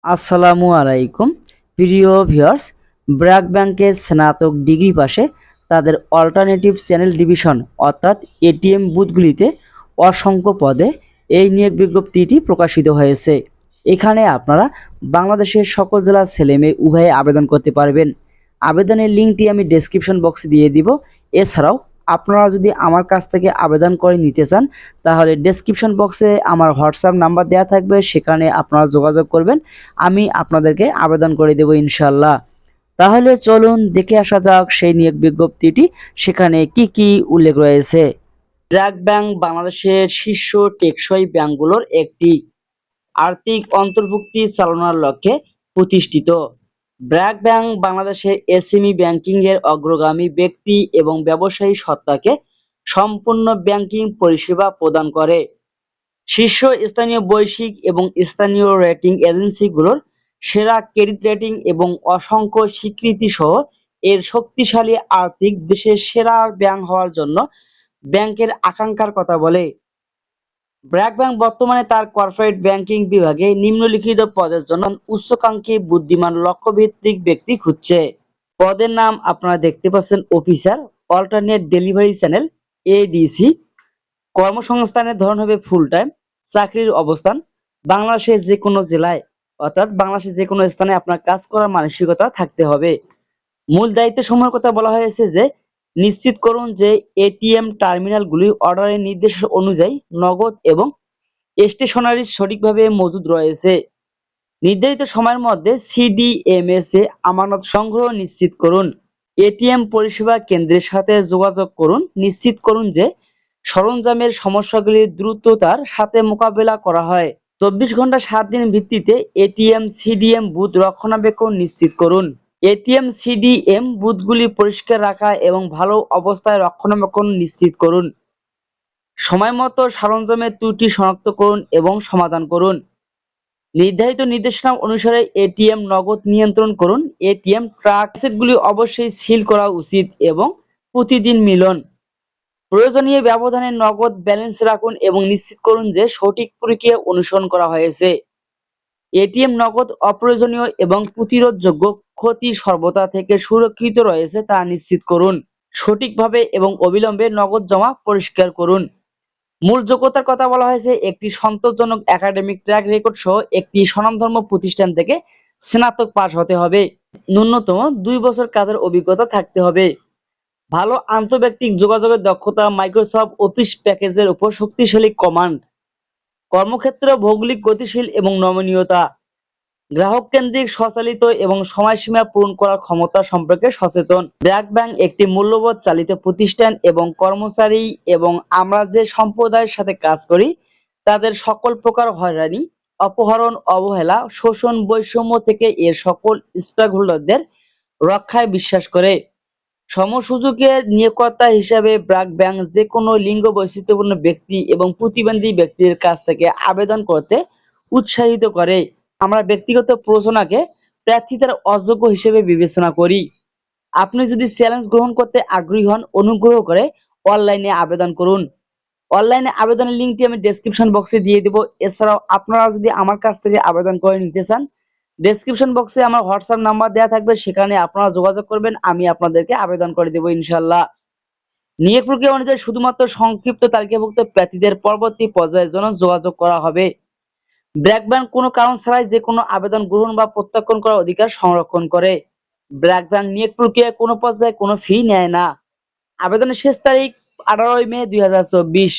আসসালামু আলাইকুম প্রিয় ভিউয়ার্স। ব্র্যাক ব্যাংকের স্নাতক ডিগ্রি পাশে তাদের অল্টারনেটিভ চ্যানেল ডিভিশন অর্থাৎ এটিএম বুথগুলিতে অসংখ্য পদে এই নিয়োগ বিজ্ঞপ্তিটি প্রকাশিত হয়েছে। এখানে আপনারা বাংলাদেশের সকল জেলার ছেলেমেয়ে উভয়ে আবেদন করতে পারবেন। আবেদনের লিঙ্কটি আমি ডেসক্রিপশন বক্সে দিয়ে দিব। এছাড়াও আপনারা যদি আমার কাছ থেকে আবেদন করে নিতে চান তাহলে ডেসক্রিপশন বক্সে আমার হোয়াটসঅ্যাপ নাম্বার দেওয়া থাকবে, সেখানে আপনারা যোগাযোগ করবেন। আমি আপনাদেরকে আবেদন করে দেব ইনশাল্লাহ। তাহলে চলুন দেখে আসা যাক সেই নিয়োগ বিজ্ঞপ্তিটি, সেখানে কি কি উল্লেখ রয়েছে। ব্র্যাক ব্যাংক বাংলাদেশের শীর্ষ টেকসই ব্যাংকগুলোর একটি। আর্থিক অন্তর্ভুক্তি চালানোর লক্ষ্যে প্রতিষ্ঠিত, ব্র্যাক ব্যাংক বাংলাদেশের এসএমই ব্যাংকিং এর অগ্রগামী ব্যক্তি এবং ব্যবসায়ী সত্তাকে সম্পূর্ণ ব্যাংকিং পরিষেবা প্রদান করে। শীর্ষস্থানীয় বৈশ্বিক এবং স্থানীয় রেটিং এজেন্সিগুলোর সেরা ক্রেডিট রেটিং এবং অসংখ্য স্বীকৃতি সহ এর শক্তিশালী আর্থিক দেশের সেরা ব্যাংক হওয়ার জন্য ব্যাংকের আকাঙ্ক্ষার কথা বলে। ব্র্যাক ব্যাংক বর্তমানে তার কর্পোরেট ব্যাংকিং বিভাগে নিম্নলিখিত পদের জন্য উচ্চাকাঙ্ক্ষী বুদ্ধিমান লক্ষ্যভিত্তিক ব্যক্তি খুঁজছে। পদের নাম আপনারা দেখতে পাচ্ছেন: officer alternate delivery channel ADC. কর্মসংস্থানের ধরন হবে ফুল টাইম। চাকরির অবস্থান বাংলাদেশের যে কোনো জেলায় অর্থাৎ বাংলাদেশের যে কোনো স্থানে আপনার কাজ করার মানসিকতা থাকতে হবে। মূল দায়িত্ব সমূহের কথা বলা হয়েছে যে নিশ্চিত করুন যে এটিএম টার্মিনালগুলি অর্ডারের নির্দেশ অনুযায়ী নগদ এবং স্টেশনারি সঠিকভাবে মজুদ রয়েছে। নির্ধারিত সময়ের মধ্যে সিডিএমএস এ আমানত সংগ্রহ নিশ্চিত করুন। এটিএম পরিষেবা কেন্দ্রের সাথে যোগাযোগ করুন, নিশ্চিত করুন যে সরঞ্জামের সমস্যাগুলি দ্রুততার সাথে মোকাবেলা করা হয়। 24 ঘন্টা 7 দিন ভিত্তিতে এটিএম সিডিএম বুথ রক্ষণাবেক্ষণ নিশ্চিত করুন। এটিএম সিডিএম বুথগুলি পরিষ্কার রাখা এবং ভালো অবস্থায় রক্ষণাবেক্ষণ নিশ্চিত করুন। সময়মতো সরঞ্জামের ত্রুটি শনাক্ত করুন এবং সমাধান করুন। নির্ধারিত নির্দেশনা অনুসারে এটিএম নগদ নিয়ন্ত্রণ করুন। এটিএম ট্রাক সেটগুলি অবশ্যই সিল করা উচিত এবং প্রতিদিন মিলন। প্রয়োজনীয় ব্যবধানে নগদ ব্যালেন্স রাখুন এবং নিশ্চিত করুন যে সঠিক প্রক্রিয়া অনুসরণ করা হয়েছে। এটিএম নগদ অপ্রয়োজনীয় এবং প্রতিরোধযোগ্য ক্ষতি সর্বদা থেকে সুরক্ষিত রয়েছে তা নিশ্চিত করুন। সঠিকভাবে এবং অবিলম্বে নগদ জমা পরিষ্কার করুন। মূল যোগ্যতার কথা বলা হয়েছে একটি সন্তোষজনক একাডেমিক ট্র্যাক রেকর্ড সহ একটি স্বনামধন্য প্রতিষ্ঠান থেকে স্নাতক পাস হতে হবে। ন্যূনতম 2 বছর কাজের অভিজ্ঞতা থাকতে হবে। ভালো আন্তঃব্যক্তিক যোগাযোগের দক্ষতা, মাইক্রোসফট অফিস প্যাকেজের উপর শক্তিশালী কমান্ড, কর্মক্ষেত্র ভৌগোলিক গতিশীল এবং নমনীয়তা, গ্রাহক কেন্দ্রিক, স্বচালিত এবং সময়সীমা পূরণ করার ক্ষমতা সম্পর্কে সচেতন। ব্র্যাক ব্যাংক একটি মূল্যবোধ চালিত প্রতিষ্ঠান এবং কর্মচারী এবং আমরা যে সম্প্রদায়ের সাথে কাজ করি তাদের সকল প্রকার হয়রানি, অপহরণ, অবহেলা, শোষণ, বৈষম্য থেকে এর সকল স্টেকহোল্ডারদের রক্ষায় বিশ্বাস করে। সমসুযোগের নিয়োগকর্তা হিসাবে ব্র্যাক ব্যাংক যে কোনো লিঙ্গ বৈচিত্র্যপূর্ণ ব্যক্তি এবং প্রতিবন্ধী ব্যক্তির কাছ থেকে আবেদন করতে উৎসাহিত করে। আমরা ব্যক্তিগত প্রযোজনাকে প্রার্থীদের অযোগ্য হিসেবে বিবেচনা করি। আপনি যদি চ্যালেঞ্জ গ্রহণ করতে আগ্রহী হন, অনুগ্রহ করে অনলাইনে আবেদন করুন। অনলাইনে আবেদনের লিঙ্কটি আমি ডেসক্রিপশন বক্সে দিয়ে দেব। এছাড়াও আপনারা যদি আমার কাছ থেকে আবেদন করে নিতে চান, ডেসক্রিপশন বক্সে আমার হোয়াটসঅ্যাপ নাম্বার দেওয়া থাকবে, সেখানে আপনারা যোগাযোগ করবেন, আমি আপনাদেরকে আবেদন করে দেবো ইনশাল্লাহ। নিয়োগ প্রক্রিয়া অনুযায়ী শুধুমাত্র সংক্ষিপ্ত তালিকাভুক্ত প্রার্থীদের পরবর্তী পর্যায়ের জন্য যোগাযোগ করা হবে। ব্র্যাক ব্যাংক কোনো কারণ ছাড়াই যে কোনো আবেদন গ্রহণ বা প্রত্যাখ্যান করার অধিকার সংরক্ষণ করে। ব্র্যাক ব্যাংক নিয়োগ প্রক্রিয়ায় কোনো পর্যায়ে কোনো ফি নেয় না। আবেদনের শেষ তারিখ 18 মে 2024।